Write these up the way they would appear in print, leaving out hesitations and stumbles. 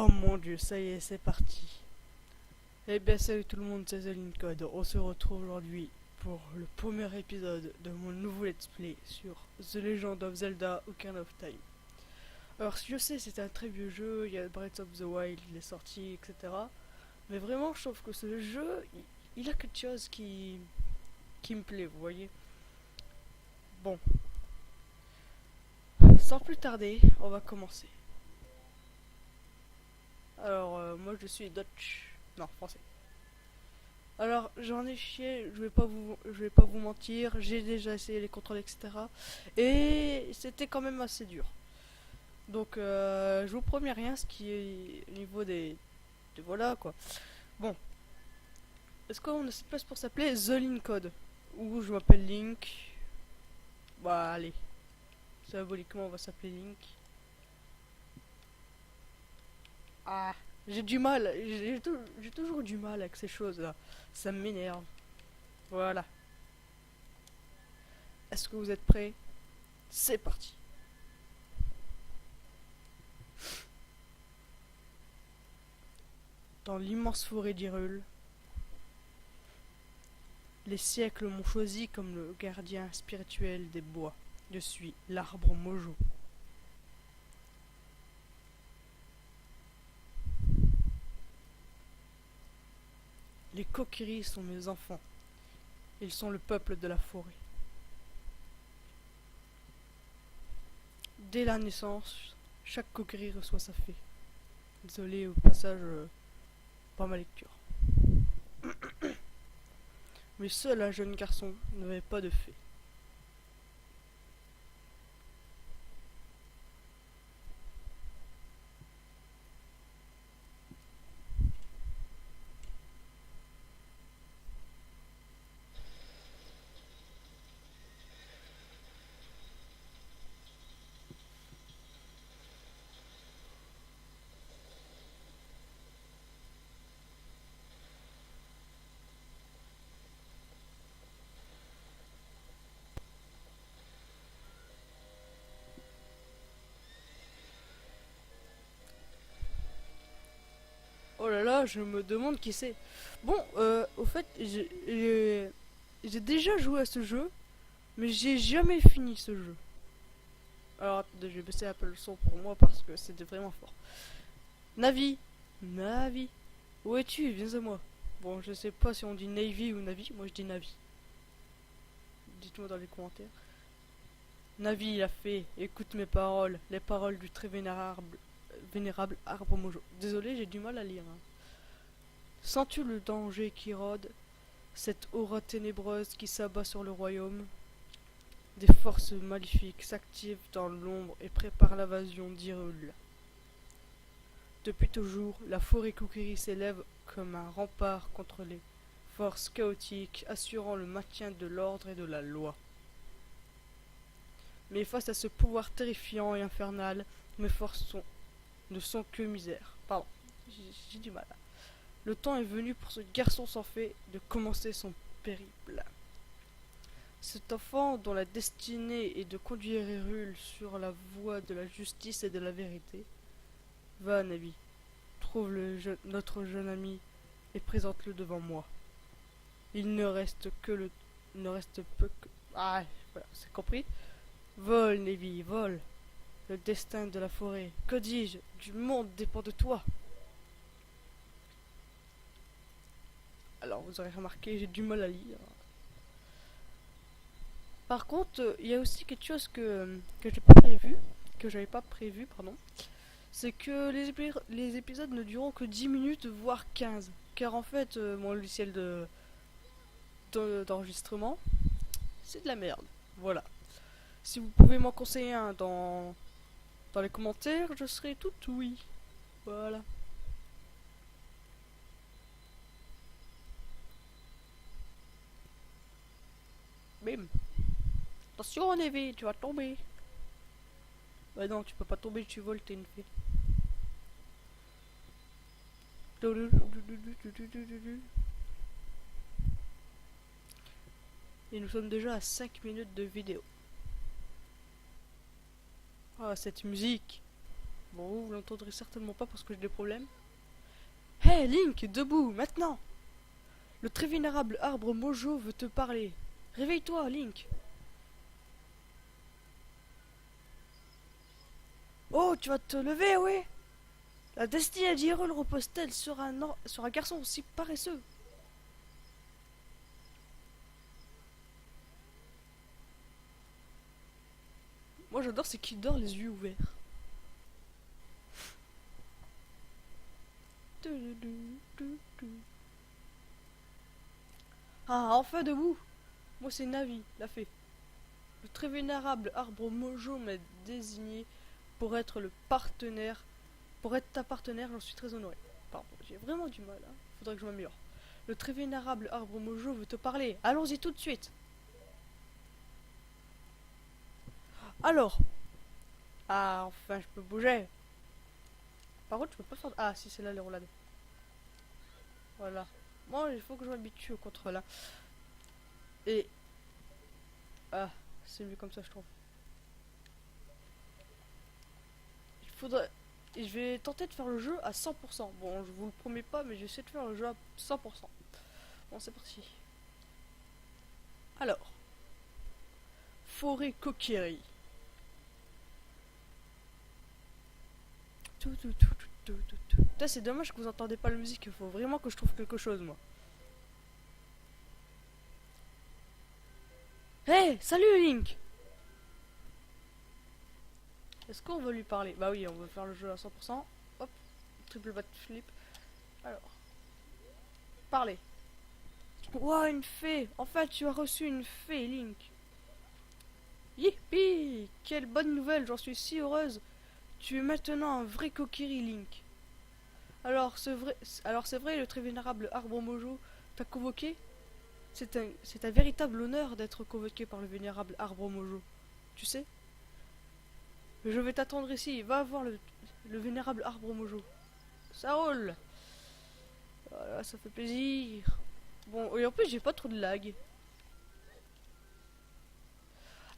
Oh mon dieu, ça y est, c'est parti. Eh bien salut tout le monde, c'est The Code. On se retrouve aujourd'hui pour le premier épisode de mon nouveau let's play sur The Legend of Zelda Ocarina of Time. Alors je sais, c'est un très vieux jeu, il y a Breath of the Wild, il est sorti, etc. Mais vraiment, je trouve que ce jeu, il a quelque chose qui me plaît, vous voyez. Bon, sans plus tarder, on va commencer. Alors, moi je suis Dutch, non, français. Alors j'en ai chié, je vais pas vous mentir, j'ai déjà essayé les contrôles, etc. Et c'était quand même assez dur. Donc je vous promets rien, ce qui est au niveau voilà quoi. Bon, est-ce qu'on a cette place pour s'appeler The Link Code? Ou je m'appelle Link. Bah allez, symboliquement on va s'appeler Link. Ah, j'ai du mal, j'ai toujours du mal avec ces choses là. Ça m'énerve. Voilà. Est-ce que vous êtes prêts? C'est parti. Dans l'immense forêt d'Hyrule, les siècles m'ont choisi comme le gardien spirituel des bois. Je suis l'arbre Mojo. Les Kokiri sont mes enfants. Ils sont le peuple de la forêt. Dès la naissance, chaque Kokiri reçoit sa fée. Désolé au passage, pas ma lecture. Mais seul un jeune garçon n'avait pas de fée. Oh là là, je me demande qui c'est. Bon, au fait, j'ai déjà joué à ce jeu, mais j'ai jamais fini ce jeu. Alors, attendez, je vais baisser un peu le son pour moi parce que c'était vraiment fort. Navi, Navi, où es-tu? Viens à moi. Bon, je sais pas si on dit Navy ou Navi, moi je dis Navi. Dites-moi dans les commentaires. Navi, la fée, écoute mes paroles, les paroles du très vénérable arbre Mojo. Désolé, j'ai du mal à lire. Hein. Sens-tu le danger qui rôde, cette aura ténébreuse qui s'abat sur le royaume? Des forces maléfiques s'activent dans l'ombre et préparent l'invasion d'Hyrule. Depuis toujours, la forêt Kokiri s'élève comme un rempart contre les forces chaotiques, assurant le maintien de l'ordre et de la loi. Mais face à ce pouvoir terrifiant et infernal, mes forces ne sont que misère. Pardon, j'ai du mal. Le temps est venu pour ce garçon sans fée de commencer son périple. Cet enfant dont la destinée est de conduire Hyrule sur la voie de la justice et de la vérité. Va, Navi, trouve notre jeune ami et présente-le devant moi. Il ne reste que le... Il ne reste peu que... Ah, voilà, c'est compris. Vole, Navi, vole. Le destin de la forêt, que dis-je, du monde dépend de toi. Alors, vous aurez remarqué, j'ai du mal à lire. Par contre, il y a aussi quelque chose que j'ai pas prévu, que j'avais pas prévu, pardon. C'est que les épisodes ne dureront que 10 minutes, voire 15. Car en fait, mon logiciel d'enregistrement, c'est de la merde. Voilà. Si vous pouvez m'en conseiller un dans les commentaires, je serai tout oui. Voilà. Bim. Attention, Nevi, tu vas tomber. Bah non, tu peux pas tomber, tu voles, t'es une fée. Et nous sommes déjà à 5 minutes de vidéo. Ah, cette musique. Bon, vous l'entendrez certainement pas parce que j'ai des problèmes. Hé, Link, debout, maintenant! Le très vénérable arbre Mojo veut te parler. Réveille-toi, Link! Oh, tu vas te lever, oui? La destinée d'Hyrule repose-t-elle sur sur un garçon aussi paresseux? Moi j'adore, c'est qu'il dort les yeux ouverts. Ah, enfin debout! Moi c'est Navi, la fée. Le très vénérable arbre Mojo m'a désigné pour être le partenaire. Pour être ta partenaire, j'en suis très honoré. Pardon, j'ai vraiment du mal, hein. Faudrait que je m'améliore. Le très vénérable arbre Mojo veut te parler. Allons-y tout de suite. Alors. Ah, enfin, je peux bouger. Par contre, je peux pas faire... Ah, si, c'est là les roulades. Voilà. Moi, il faut que je m'habitue au contrôle, là. Et... Ah, c'est mieux comme ça, je trouve. Il faudrait... Et je vais tenter de faire le jeu à 100%. Bon, je vous le promets pas, mais j'essaie de faire le jeu à 100%. Bon, c'est parti. Alors. Forêt Kokiri. Putain, c'est dommage que vous entendez pas la musique. Il faut vraiment que je trouve quelque chose, moi. Hey, salut Link! Est-ce qu'on va lui parler? Bah oui, on va faire le jeu à 100%. Hop, triple backflip. Alors, parler. Ouah, une fée! Enfin, tu as reçu une fée, Link. Yippee! Quelle bonne nouvelle, j'en suis si heureuse. Tu es maintenant un vrai Kokiri, Link. Alors c'est vrai, le très vénérable arbre Mojo t'a convoqué? C'est un véritable honneur d'être convoqué par le vénérable arbre Mojo. Tu sais? Je vais t'attendre ici, va voir le vénérable arbre Mojo. Ça roule! Voilà, ça fait plaisir. Bon, et en plus, j'ai pas trop de lag.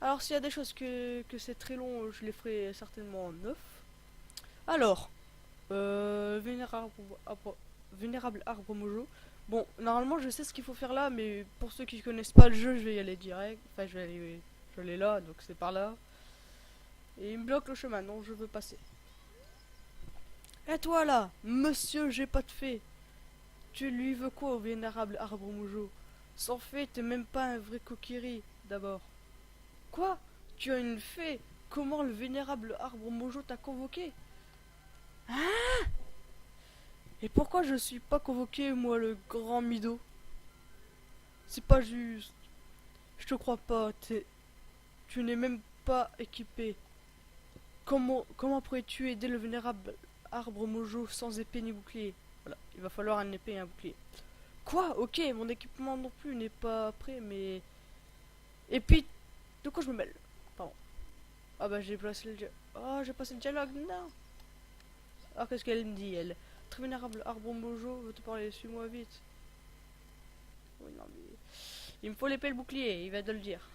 Alors, s'il y a des choses que c'est très long, je les ferai certainement en off. Alors, vénérable arbre Mojo. Bon, normalement, je sais ce qu'il faut faire là, mais pour ceux qui connaissent pas le jeu, je vais y aller direct. Enfin, je vais aller là, donc c'est par là. Et il me bloque le chemin, non, je veux passer. Et toi là, monsieur, j'ai pas de fée. Tu lui veux quoi au vénérable arbre Mojo? Sans fée, t'es même pas un vrai Kokiri, d'abord. Quoi? Tu as une fée? Comment le vénérable arbre Mojo t'a convoqué? Et pourquoi je suis pas convoqué, moi, le grand Mido? C'est pas juste. Je te crois pas, tu n'es même pas équipé. Comment pourrais-tu aider le vénérable arbre Mojo sans épée ni bouclier? Voilà, il va falloir un épée et un bouclier. Quoi? Ok, mon équipement non plus n'est pas prêt, mais... Et puis, de quoi je me mêle? Pardon. Ah bah j'ai placé le dialogue. Oh, j'ai passé le dialogue, non. Ah, qu'est-ce qu'elle me dit, elle? Très vénérable arbre Mojo veut te parler, suis-moi vite. Oui, non, mais... Il me faut l'épée et le bouclier, il va te le dire.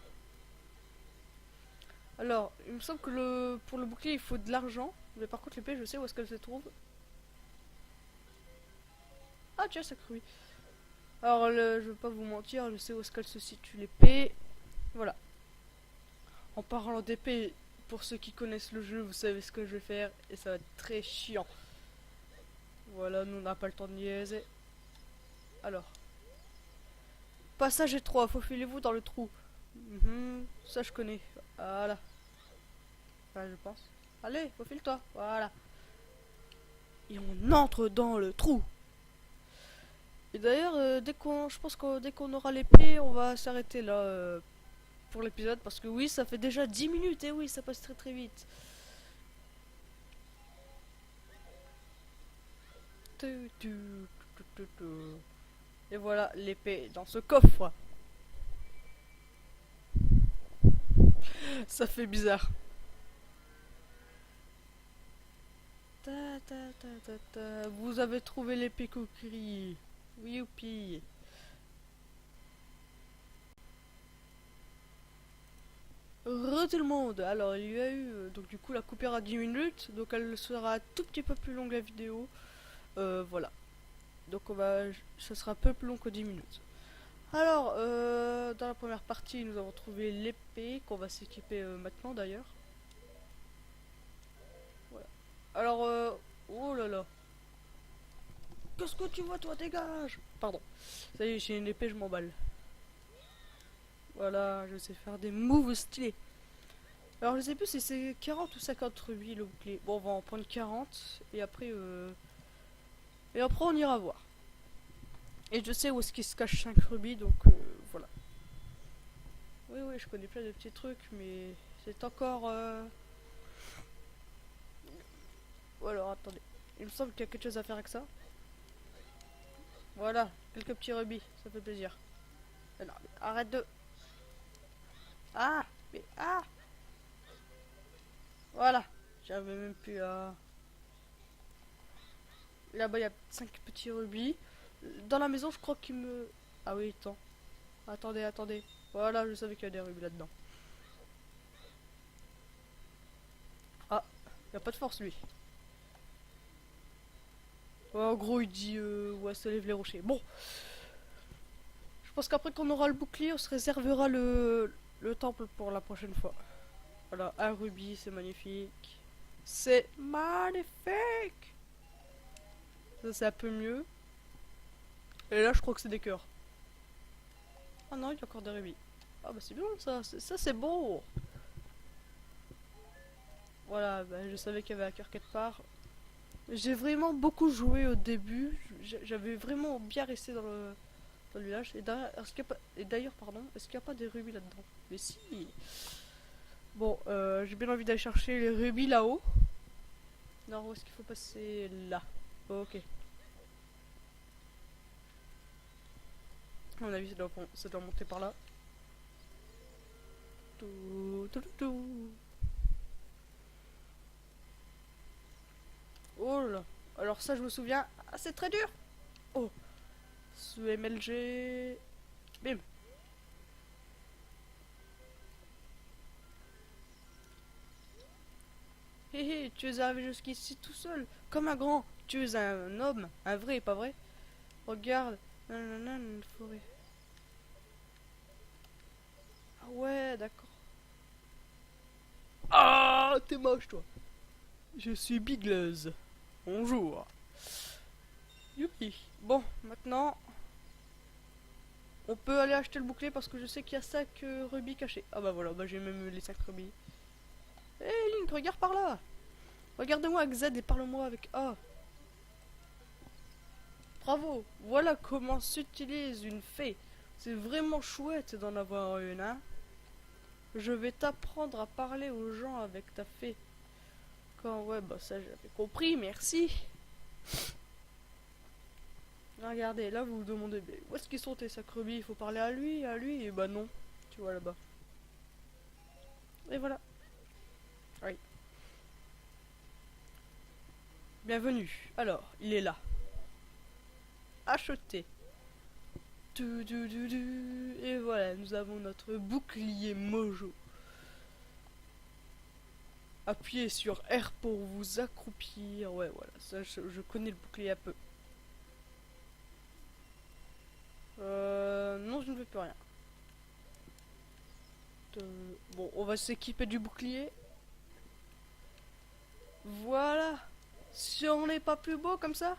Alors, il me semble que pour le bouclier, il faut de l'argent. Mais par contre, l'épée, je sais où est-ce qu'elle se trouve. Ah, tiens, ça crue. Alors, je vais pas vous mentir, je sais où est-ce qu'elle se situe, l'épée. Voilà. En parlant d'épée, pour ceux qui connaissent le jeu, vous savez ce que je vais faire. Et ça va être très chiant. Voilà, nous on n'a pas le temps de niaiser. Alors. Passage étroit, faufilez-vous dans le trou. Ça je connais. Voilà. Enfin, je pense. Allez, faufile-toi. Voilà. Et on entre dans le trou. Et d'ailleurs, je pense que dès qu'on aura l'épée, on va s'arrêter là pour l'épisode. Parce que oui, ça fait déjà 10 minutes. Et oui, ça passe très très vite. Et voilà l'épée dans ce coffre. Ça fait bizarre. Vous avez trouvé l'épée Kokiri. Youpi. Re Bonjour tout le monde. Alors il y a eu donc du coup la coupure à 10 minutes, donc elle sera un tout petit peu plus longue la vidéo. Voilà. Donc ça sera un peu plus long que 10 minutes. Alors dans la première partie nous avons trouvé l'épée qu'on va s'équiper maintenant d'ailleurs. Voilà. Alors oh là là. Qu'est-ce que tu vois toi, dégage. Pardon. Ça y est, j'ai une épée, je m'emballe. Voilà, je sais faire des moves stylés. Alors je sais plus si c'est 40 ou 50 rubis le bouclier. Bon, on va en prendre 40 et après on ira voir. Et je sais où est-ce qu'il se cache 5 rubis, donc voilà. Oui, oui, je connais plein de petits trucs, mais c'est encore... Ou alors, attendez. Il me semble qu'il y a quelque chose à faire avec ça. Voilà, quelques petits rubis, ça fait plaisir. Non, mais arrête de... Ah, mais ah. Voilà, j'avais même plus à... Là-bas, il y a 5 petits rubis. Dans la maison, je crois qu'il me... Ah oui, attends. Attendez, attendez. Voilà, je savais qu'il y a des rubis là-dedans. Ah, il n'y a pas de force, lui. Ouais, en gros, il dit... ouais, ça lève les rochers. Bon. Je pense qu'après qu'on aura le bouclier, on se réservera le temple pour la prochaine fois. Voilà, un rubis, c'est magnifique. C'est magnifique. Ça, c'est un peu mieux. Et là, je crois que c'est des cœurs. Ah non, il y a encore des rubis. Ah bah c'est bien ça, ça c'est beau. Voilà, bah, je savais qu'il y avait un cœur quelque part. J'ai vraiment beaucoup joué au début. J'avais vraiment bien resté dans le village. Et d'ailleurs, pardon, est-ce qu'il n'y a pas des rubis là-dedans? Mais si. Bon, j'ai bien envie d'aller chercher les rubis là-haut. Non, où est-ce qu'il faut passer? Là. Ok. À mon avis, ça doit monter par là. Tout, tout, tout, tout. Oh là. Alors ça, je me souviens. Ah, c'est très dur. Oh. Sous MLG. Bim. Hé hé, tu es arrivé jusqu'ici tout seul, comme un grand. Tu es un homme, un vrai, pas vrai? Regarde. Nanana, une forêt. Ah ouais, d'accord. Ah, t'es moche, toi. Je suis Bigleuse. Bonjour. Youpi. Bon, maintenant, on peut aller acheter le bouclier parce que je sais qu'il y a 5 rubis cachés. Ah bah voilà, bah j'ai même les 5 rubis. Hé Link, regarde par là. Regarde-moi avec Z et parle-moi avec A. Bravo, voilà comment s'utilise une fée. C'est vraiment chouette d'en avoir une, hein. Je vais t'apprendre à parler aux gens avec ta fée. Quand ouais, bah ça j'avais compris, merci. Regardez, là vous vous demandez, mais où est-ce qu'ils sont tes sacrebis? Il faut parler à lui, et bah non. Tu vois là-bas. Et voilà. Oui. Bienvenue. Alors, il est là. Acheter. Et voilà, nous avons notre bouclier mojo. Appuyez sur R pour vous accroupir. Ouais, voilà, ça je connais le bouclier un peu. Non, je ne fais plus rien. Bon, on va s'équiper du bouclier. Voilà. Si on n'est pas plus beau comme ça.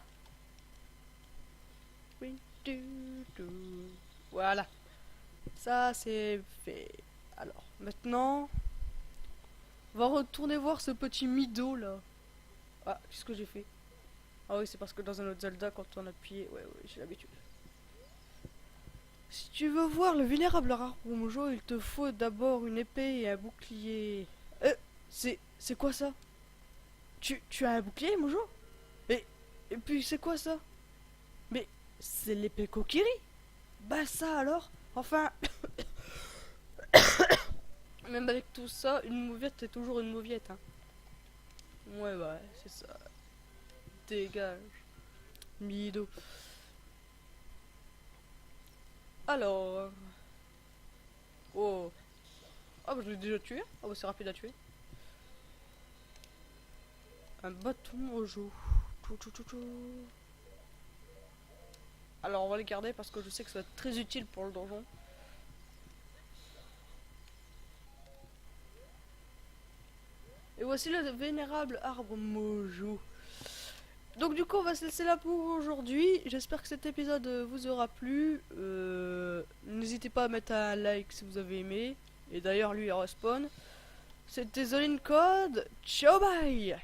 Oui. Voilà. Ça, c'est fait. Alors, maintenant, on va retourner voir ce petit Mido là. Ah, qu'est-ce que j'ai fait? Ah oui, c'est parce que dans un autre Zelda, quand on appuyait... Ouais, ouais, j'ai l'habitude. Si tu veux voir le vénérable rare pour Mojo, il te faut d'abord une épée et un bouclier. C'est quoi ça? Tu as un bouclier, Mojo? Et puis c'est quoi ça? Mais c'est l'épée Kokiri? Bah ça alors? Enfin, même avec tout ça, une mauviette est toujours une mauviette, hein. Ouais, bah, c'est ça. Dégage. Mido. Alors... Oh. Ah bah je l'ai déjà tué. Ah bah c'est rapide à tuer. Un bâton mojo. Alors on va les garder parce que je sais que ça va être très utile pour le donjon. Et voici le vénérable arbre mojo. Donc du coup on va se laisser là pour aujourd'hui. J'espère que cet épisode vous aura plu. N'hésitez pas à mettre un like si vous avez aimé. Et d'ailleurs lui il respawn. C'était Zoline Code. Ciao bye.